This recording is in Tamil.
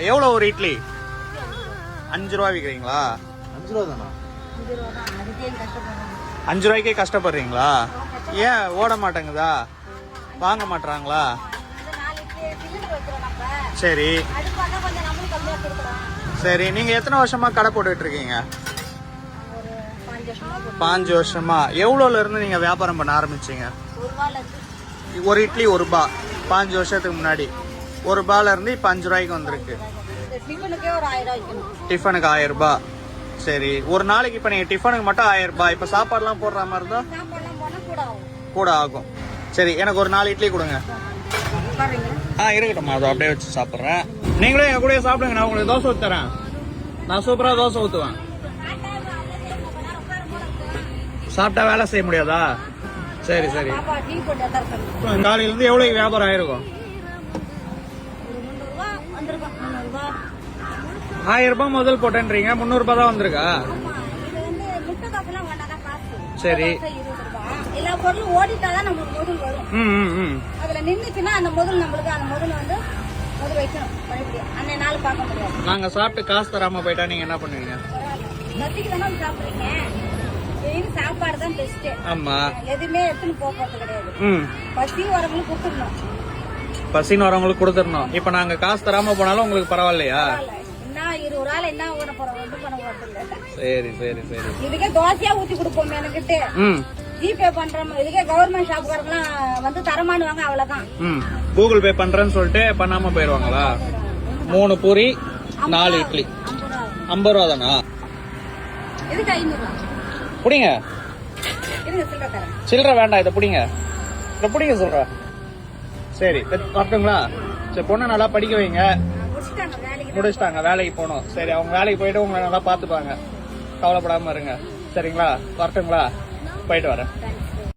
எவ்வளோ ஒரு இட்லி? 5 ரூபா விற்கிறீங்களா? 5 ரூபா தானா? 5 ரூபாய்க்கே கஷ்டப்படுறீங்களா? ஏன் ஓட மாட்டேங்குதா? வாங்க மாட்டாங்களா? சரி சரி. நீங்க எத்தனை வருஷமா கடை போட்டுட்டு இருக்கீங்க? 5 வருஷமா. எவ்வளோல இருந்து நீங்க வியாபாரம் பண்ண ஆரம்பிச்சீங்க? ஒரு இட்லி 1 ரூபா. 5 வருஷத்துக்கு முன்னாடி 1 ரூபால இருந்து இப்ப 5 ரூபாய்க்கு வந்திருக்கு. டிஃபனுக்கு 1000 ரூபாய். சரி, ஒரு நாளைக்கு இப்ப நீங்க டிஃபனுக்கு மட்டும் 1000 ரூபாய். இப்ப சாப்பாடுலாம் போடுற மாதிரி இருந்தா கூட ஆகும். சரி, எனக்கு ஒரு 4 இட்லி கொடுங்க. இருக்கட்டும், அதை அப்படியே வச்சு சாப்பிட்றேன். நீங்களும் எங்க கூட சாப்பிடுங்க. நான் உங்களுக்கு தோசை ஊற்றி தரேன். நான் சூப்பரா தோசை ஊற்றுவேன். சாப்பிட்டா வேலை செய்ய முடியாதா? சரி சரி. காலையில இருந்து எவ்வளவு வியாபாரம் ஆயிருக்கும்? 1000 ரூபாய் முதல் போட்டேன்றீங்க, 300 ரூபாய் தான் வந்திருக்கா? சரி. எல்லா பொருளும் ஓடிட்டாதான் நம்மளுக்கு முதல் வரும். அதுல நின்னுச்சுன்னா அந்த முதல் நம்மளுக்கு அந்த முதல் வந்து முதல் வைக்கணும். அன்னைய நாள் பார்க்க முடியாது. நாங்க சாப்பிட்டு காசு தராம போயிட்டா நீங்க என்ன பண்ணுவீங்க? பசிக்கு தானே சாப்பிடுறீங்க. சாப்பாடு தான் பெஸ்ட். ஆமா, எதுவுமே எடுத்துன்னு போறது கிடையாது. பசி வரவங்களுக்கு கொடுத்துடணும். பசின்னு வரவங்களுக்கு கொடுத்துடணும். இப்ப நாங்க காசு தராம போனாலும் உங்களுக்கு பரவாயில்லையா? என்ன 20 ரூபாய் என்ன ஓட போறோம்? ஒன்றும் பண்ண போறது. சரி சரி சரி. இதுக்கே தோசையா ஊத்தி கொடுப்போம் எனக்கிட்ட. ஜிபே பண்றோம். இதுக்கே கவர்மெண்ட் ஷாப்புக்காரங்களாம் வந்து தரமானுவாங்க, அவ்வளவுதான். கூகுள் பே பண்றேன்னு சொல்லிட்டு பண்ணாம போயிருவாங்களா? 3 பூரி 4 இட்லி 50 ரூபா தானா? இதுக்கு 500 ரூபா. புடிங்க. சில்லற வேண்டாம், இதை புடிங்க. இதை புடிங்க சொல்ற. சரி, வரட்டுங்களா? சரி, பொண்ணை நல்லா படிக்க வைங்க. முடிச்சிட்டாங்க, வேலைக்கு போகணும். சரி, அவங்க வேலைக்கு போயிட்டு உங்களை நல்லா பாத்துப்பாங்க. கவலைப்படாம இருங்க. சரிங்களா? வரட்டுங்களா? போயிட்டு வரேன்.